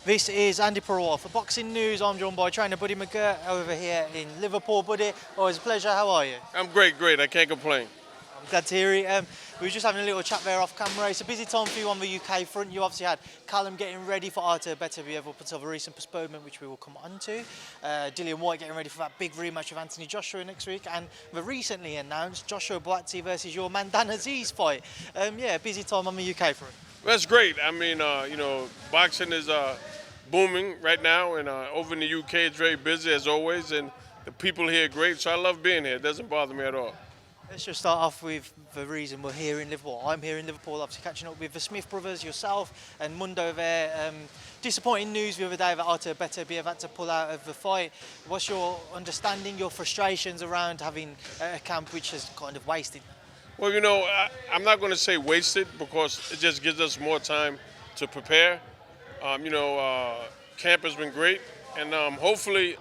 This is Andi Purewal for Boxing News. I'm joined by trainer Buddy McGirt over here in Liverpool. Buddy, always a pleasure. How are you? I'm great. I can't complain. I'm glad to hear it. We were just having a little chat there off camera. It's a busy time for you on the UK front. You obviously had Callum getting ready for Artur Beterbiev up until the recent postponement, which we will come on to. Dillian Whyte getting ready for that big rematch with Anthony Joshua next week. And the recently announced Joshua Buatsi-Azeez versus your man Azeez fight. Yeah, busy time on the UK front. That's great. I mean, boxing is booming right now, and over in the UK it's very busy as always, and the people here are great, so I love being here. It doesn't bother me at all. Let's just start off with the reason we're here in Liverpool. I'm here in Liverpool, obviously catching up with the Smith brothers, yourself and Mundo there. Disappointing news the other day that Artur Beterbiev had to pull out of the fight. What's your understanding, your frustrations around having a camp which has kind of wasted? Well, I'm not going to say wasted because it just gives us more time to prepare. Camp has been great, and hopefully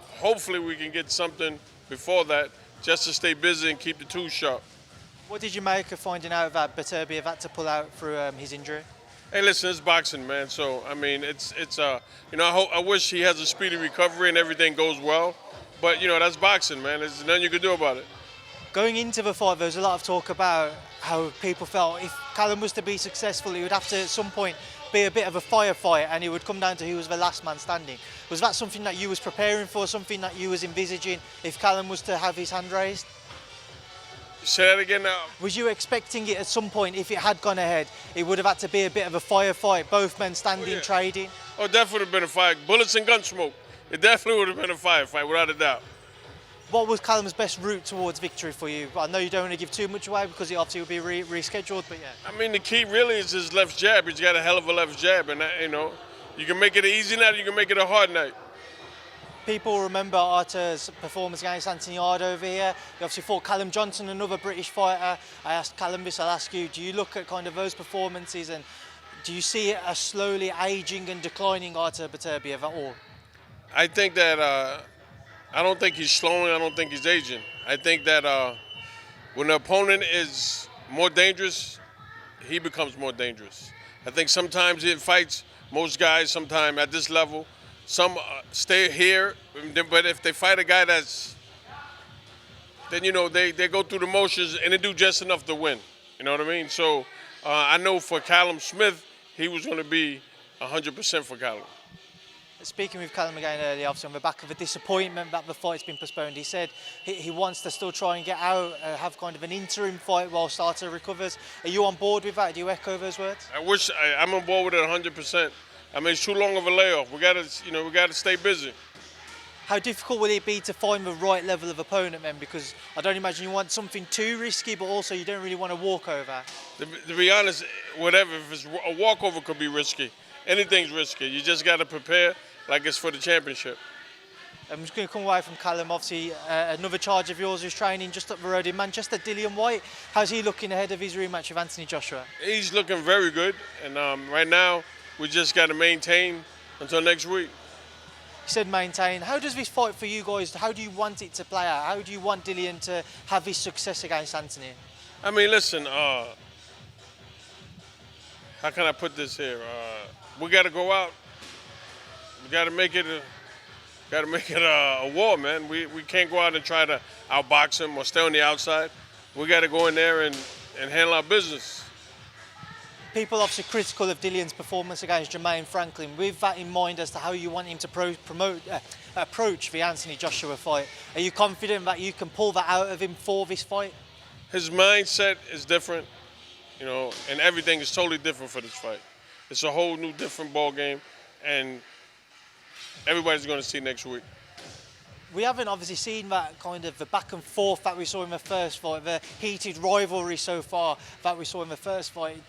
we can get something before that just to stay busy and keep the tools sharp. What did you make of finding out that Beterbiev had to pull out through his injury? Hey, listen, it's boxing, man. So I mean, I wish he has a speedy recovery and everything goes well, but that's boxing, man. There's nothing you can do about it. Going into the fight, there was a lot of talk about how people felt if Callum was to be successful, he would have to at some point be a bit of a firefight and it would come down to who was the last man standing. Was that something that you was preparing for, something that you was envisaging if Callum was to have his hand raised? Say that again now. Was you expecting it at some point, if it had gone ahead, it would have had to be a bit of a firefight, both men standing, trading? Oh, definitely would have been a fight. Bullets and gun smoke. It definitely would have been a firefight, without a doubt. What was Callum's best route towards victory for you? I know you don't want to give too much away because it obviously will be rescheduled, but yeah. I mean, the key really is his left jab. He's got a hell of a left jab, and you can make it an easy night, you can make it a hard night. People remember Artur's performance against Anthony over here. He obviously fought Callum Johnson, another British fighter. I asked Callum this, I'll ask you, do you look at kind of those performances and do you see it as slowly aging and declining Artur Beterbiev at all? I think that I don't think he's slowing, I don't think he's aging. I think that when the opponent is more dangerous, he becomes more dangerous. I think sometimes in fights, most guys sometimes at this level, some stay here, but if they fight a guy then they go through the motions and they do just enough to win. You know what I mean? So I know for Callum Smith, he was going to be 100% for Callum. Speaking with Callum again earlier, obviously on the back of a disappointment that the fight's been postponed, he said he wants to still try and get out, have kind of an interim fight whilst Artur recovers. Are you on board with that? Do you echo those words? I'm on board with it 100%. I mean, it's too long of a layoff. We got to stay busy. How difficult will it be to find the right level of opponent then? Because I don't imagine you want something too risky, but also you don't really want a walkover. To be honest, whatever, if it's a walkover could be risky. Anything's risky. You just got to prepare like it's for the championship. I'm just going to come away from Callum. Obviously, another charge of yours is training just up the road in Manchester, Dillian Whyte. How's he looking ahead of his rematch with Anthony Joshua? He's looking very good, and right now we just got to maintain until next week. You said maintain. How does this fight for you guys, how do you want it to play out? How do you want Dillian to have his success against Anthony? I mean, listen, how can I put this here? We got to go out. We got to make it a war, man. We can't go out and try to outbox him or stay on the outside. We got to go in there and handle our business. People obviously critical of Dillian's performance against Jermaine Franklin. With that in mind as to how you want him to approach the Anthony Joshua fight, are you confident that you can pull that out of him for this fight? His mindset is different, and everything is totally different for this fight. It's a whole new different ball game, and everybody's going to see next week. We haven't obviously seen that kind of the back and forth that we saw in the first fight, the heated rivalry so far that we saw in the first fight.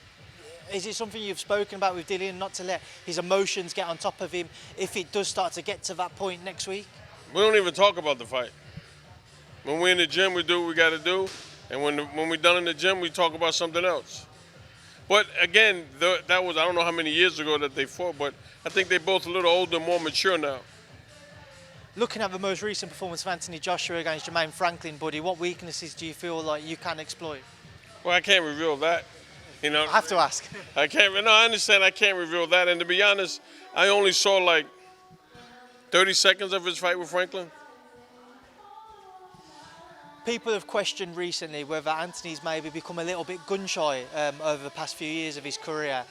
Is it something you've spoken about with Dillian, not to let his emotions get on top of him if it does start to get to that point next week? We don't even talk about the fight. When we're in the gym, we do what we got to do, and when we're done in the gym, we talk about something else. But again, that was, I don't know how many years ago that they fought, but I think they're both a little older, more mature now. Looking at the most recent performance of Anthony Joshua against Jermaine Franklin, Buddy, what weaknesses do you feel like you can exploit? Well, I can't reveal that. You know, I have to ask. I can't. No, I understand. I can't reveal that. And to be honest, I only saw like 30 seconds of his fight with Franklin. People have questioned recently whether Anthony's maybe become a little bit gun-shy over the past few years of his career.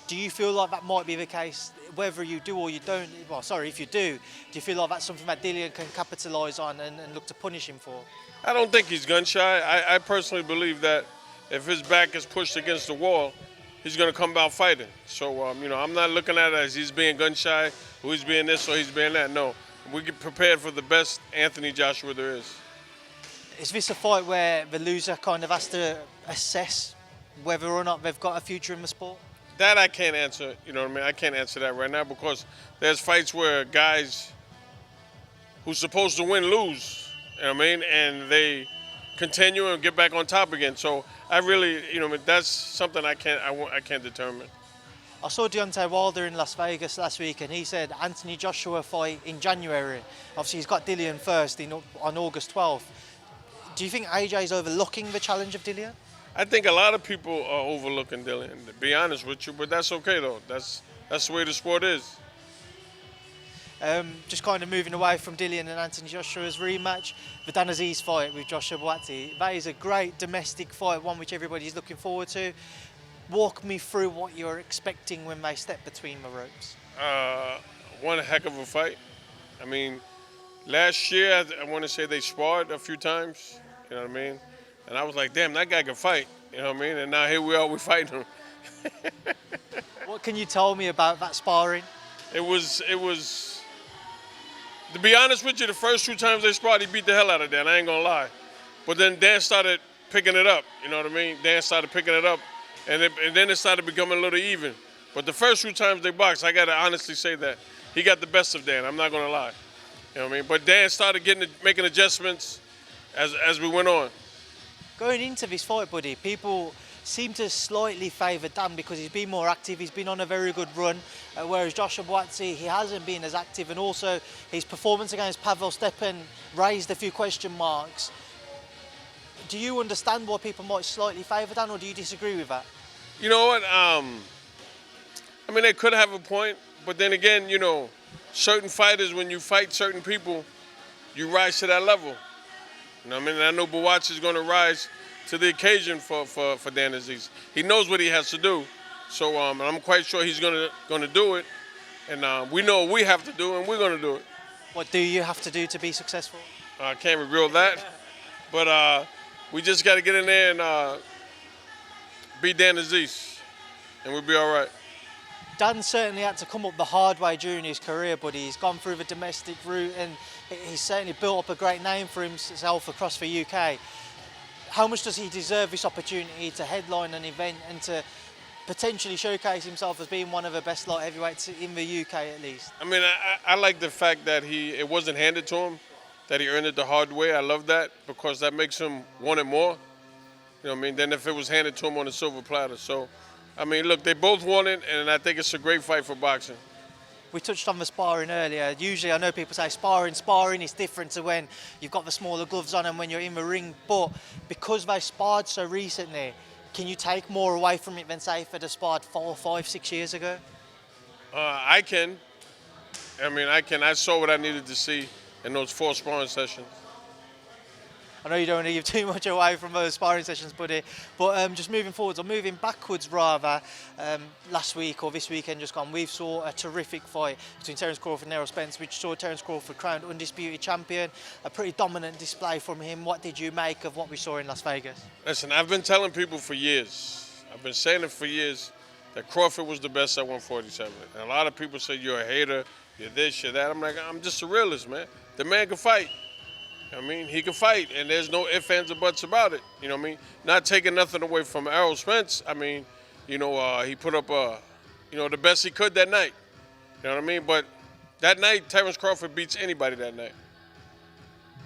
Do you feel like that might be the case? Whether you do or you don't, well, sorry, if you do you feel like that's something that Dillian can capitalise on and look to punish him for? I don't think he's gun shy. I personally believe that if his back is pushed against the wall, he's going to come out fighting. So, you know, I'm not looking at it as he's being gun shy, or he's being this or he's being that. No, we get prepared for the best Anthony Joshua there is. Is this a fight where the loser kind of has to assess whether or not they've got a future in the sport? That I can't answer, you know what I mean? I can't answer that right now because there's fights where guys who's supposed to win lose, you know what I mean? And they continue and get back on top again. So I really, you know, that's something I can't determine. I saw Deontay Wilder in Las Vegas last week and he said Anthony Joshua fight in January. Obviously he's got Dillian first on August 12th. Do you think AJ is overlooking the challenge of Dillian? I think a lot of people are overlooking Dillian, to be honest with you, but that's okay though. That's the way the sport is. Just kind of moving away from Dillian and Anthony Joshua's rematch, the Azeez fight with Joshua Buatsi. That is a great domestic fight, one which everybody's looking forward to. Walk me through what you're expecting when they step between the ropes. One heck of a fight. I mean, last year I want to say they sparred a few times. You know what I mean? And I was like, damn, that guy can fight. You know what I mean? And now here we are, we're fighting him. What can you tell me about that sparring? It was, to be honest with you, the first 2 times they sparred, he beat the hell out of Dan, I ain't gonna lie. But then Dan started picking it up, you know what I mean? Dan started picking it up, and then it started becoming a little even. But the first 2 times they boxed, I gotta honestly say that he got the best of Dan, I'm not gonna lie. You know what I mean? But Dan started making adjustments as we went on. Going into this fight, Buddy, people seem to slightly favour Dan because he's been more active, he's been on a very good run, whereas Joshua Buatsi, he hasn't been as active, and also his performance against Pavel Stepan raised a few question marks. Do you understand why people might slightly favour Dan, or do you disagree with that? You know what? I mean, they could have a point, but then again, you know, certain fighters, when you fight certain people, you rise to that level. You know what I mean? And I know Bomac is going to rise to the occasion for Dan Azeez. He knows what he has to do, so I'm quite sure he's going to do it. And we know what we have to do, and we're going to do it. What do you have to do to be successful? I can't reveal that, but we just got to get in there and beat Dan Azeez, and we'll be all right. Dan certainly had to come up the hard way during his career, Buddy. He's gone through the domestic route and he's certainly built up a great name for himself across the UK. How much does he deserve this opportunity to headline an event and to potentially showcase himself as being one of the best light heavyweights in the UK at least? I mean, I like the fact that it wasn't handed to him, that he earned it the hard way. I love that because that makes him want it more, you know what I mean, than if it was handed to him on a silver platter. So, I mean, look, they both won it, and I think it's a great fight for boxing. We touched on the sparring earlier. Usually I know people say sparring is different to when you've got the smaller gloves on and when you're in the ring, but because they sparred so recently, can you take more away from it than say if they'd have sparred 4, 5, 6 years ago? I can. I mean, I can. I saw what I needed to see in those 4 sparring sessions. I know you don't want to give too much away from those sparring sessions, Buddy, but just moving forwards, or moving backwards rather, last week or this weekend just gone, we saw a terrific fight between Terence Crawford and Errol Spence, which saw Terence Crawford crowned undisputed champion, a pretty dominant display from him. What did you make of what we saw in Las Vegas? Listen, I've been telling people for years, I've been saying it for years, that Crawford was the best at 147. And a lot of people say you're a hater, you're this, you're that. I'm like, I'm just a realist, man. The man can fight. I mean, he can fight, and there's no ifs, ands, or buts about it. You know what I mean? Not taking nothing away from Errol Spence. I mean, you know, he put up, the best he could that night. You know what I mean? But that night, Terence Crawford beats anybody that night.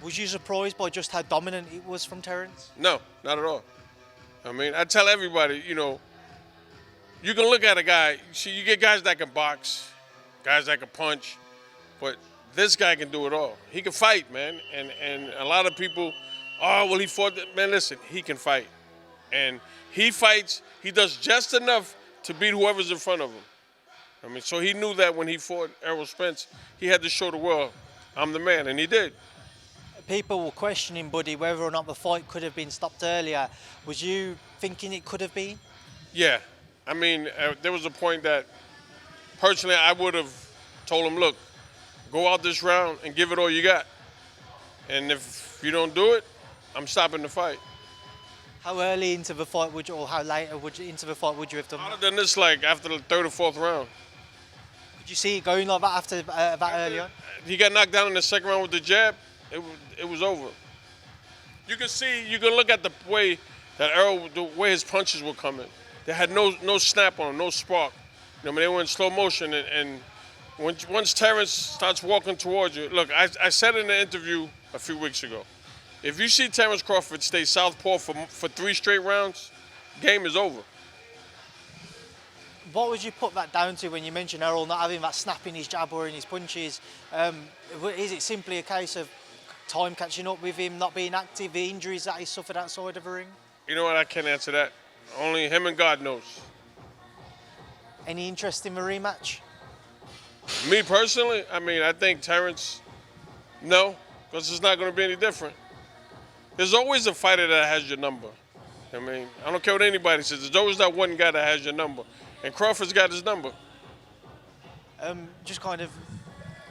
Was you surprised by just how dominant it was from Terence? No, not at all. I mean, I tell everybody, you know, you can look at a guy. You get guys that can box, guys that can punch, but this guy can do it all. He can fight, man. And a lot of people, oh, well, he fought. Man, listen, he can fight. And he fights, he does just enough to beat whoever's in front of him. I mean, so he knew that when he fought Errol Spence, he had to show the world, I'm the man, and he did. People were questioning, Buddy, whether or not the fight could have been stopped earlier. Was you thinking it could have been? Yeah. I mean, there was a point that, personally, I would have told him, look, go out this round and give it all you got. And if you don't do it, I'm stopping the fight. How early into the fight would you, or how late into the fight would you have done I would have that? done this like after the third or fourth round. Could you see it going like that after that early on? He got knocked down in the second round with the jab. It was over. You can look at the way that Errol, the way his punches were coming. They had no snap on them, no spark. I mean, they were in slow motion, and once Terence starts walking towards you, look, I said in the interview a few weeks ago, if you see Terence Crawford stay southpaw for 3 straight rounds, game is over. What would you put that down to when you mentioned Errol not having that snap in his jab or in his punches? Is it simply a case of time catching up with him, not being active, the injuries that he suffered outside of the ring? You know what, I can't answer that. Only him and God knows. Any interest in the rematch? Me personally, I mean, I think Terence, no, because it's not going to be any different. There's always a fighter that has your number. I mean, I don't care what anybody says. There's always that one guy that has your number. And Crawford's got his number. Just kind of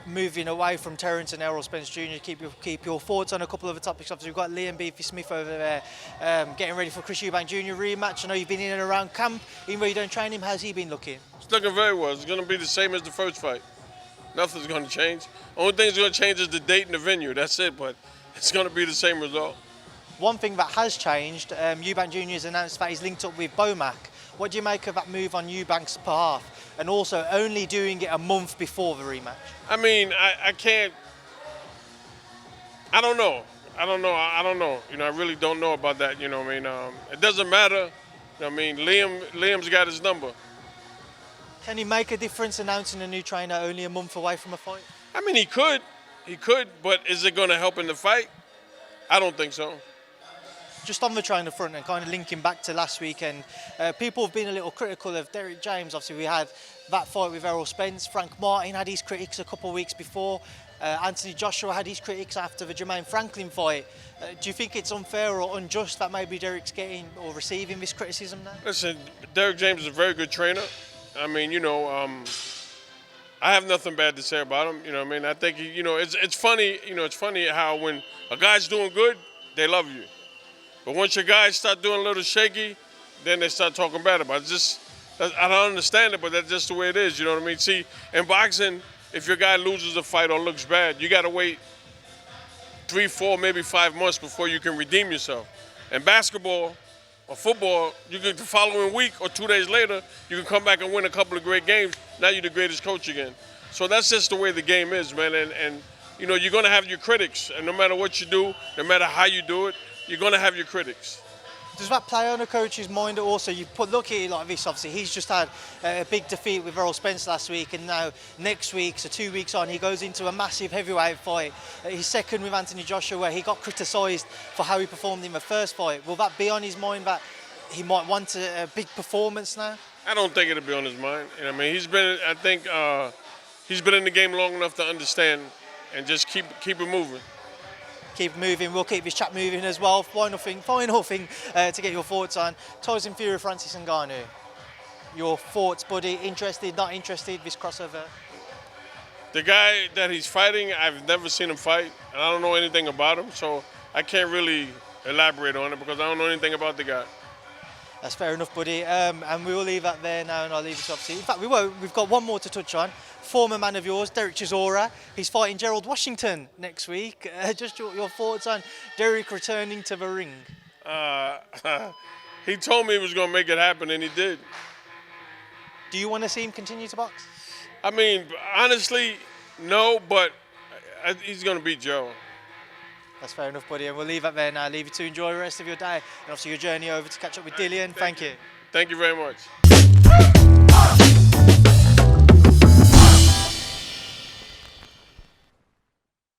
moving away from Terence and Errol Spence Jr. Keep your thoughts on a couple of the topics. Obviously, we've got Liam Beterbiev-Smith over there getting ready for Chris-Eubank Jr. rematch. I know you've been in and around camp. Even though you don't train him, how's he been looking? It's looking very well. It's going to be the same as the first fight. Nothing's going to change. Only thing that's going to change is the date and the venue. That's it, but it's going to be the same result. One thing that has changed, Eubank Jr. has announced that he's linked up with Bomac. What do you make of that move on Eubank's behalf? And also only doing it a month before the rematch? I mean, I can't, I don't know. You know, I really don't know about that, you know what I mean? It doesn't matter. You know what I mean? Liam's got his number. Can he make a difference announcing a new trainer only a month away from a fight? I mean, he could, but is it going to help in the fight? I don't think so. Just on the trainer front and kind of linking back to last weekend, people have been a little critical of Derrick James. Obviously, we had that fight with Errol Spence. Frank Martin had his critics a couple of weeks before. Anthony Joshua had his critics after the Jermaine Franklin fight. Do you think it's unfair or unjust that maybe Derrick's getting or receiving this criticism now? Listen, Derrick James is a very good trainer. I mean, you know, I have nothing bad to say about him. You know what I mean? I think, you know, it's funny. You know, it's funny how when a guy's doing good, they love you. But once your guys start doing a little shaky, then they start talking bad about it. I don't understand it, but that's just the way it is, you know what I mean? See, in boxing, if your guy loses a fight or looks bad, you got to wait 3, 4, maybe 5 months before you can redeem yourself. In basketball or football, you can the following week or 2 days later, you can come back and win a couple of great games. Now you're the greatest coach again. So that's just the way the game is, man. And you know, you're going to have your critics. And no matter what you do, no matter how you do it, you're going to have your critics. Does that play on a coach's mind also? You look at it like this, obviously, he's just had a big defeat with Errol Spence last week, and now next week, so 2 weeks on, he goes into a massive heavyweight fight. His second with Anthony Joshua, where he got criticised for how he performed in the first fight. Will that be on his mind that he might want a big performance now? I don't think it'll be on his mind. You know what I mean? He's been in the game long enough to understand and just keep it moving. Keep moving. We'll keep this chat moving as well. Final thing to get your thoughts on Tyson Fury, Francis Ngannou. Your thoughts, buddy? Interested, not interested? This crossover. The guy that he's fighting, I've never seen him fight, and I don't know anything about him, so I can't really elaborate on it because I don't know anything about the guy. That's fair enough, buddy. And we will leave that there now, and I'll leave it to obviously. In fact, we won't. We've got one more to touch on. Former man of yours, Derrick Chisora. He's fighting Gerald Washington next week. Just your thoughts on Derrick returning to the ring. He told me he was going to make it happen, and he did. Do you want to see him continue to box? I mean, honestly, no, but he's going to beat Gerald. That's fair enough, buddy. And we'll leave that there now. Leave you to enjoy the rest of your day. And obviously your journey over to catch up with Dillian. Thank you. Thank you very much.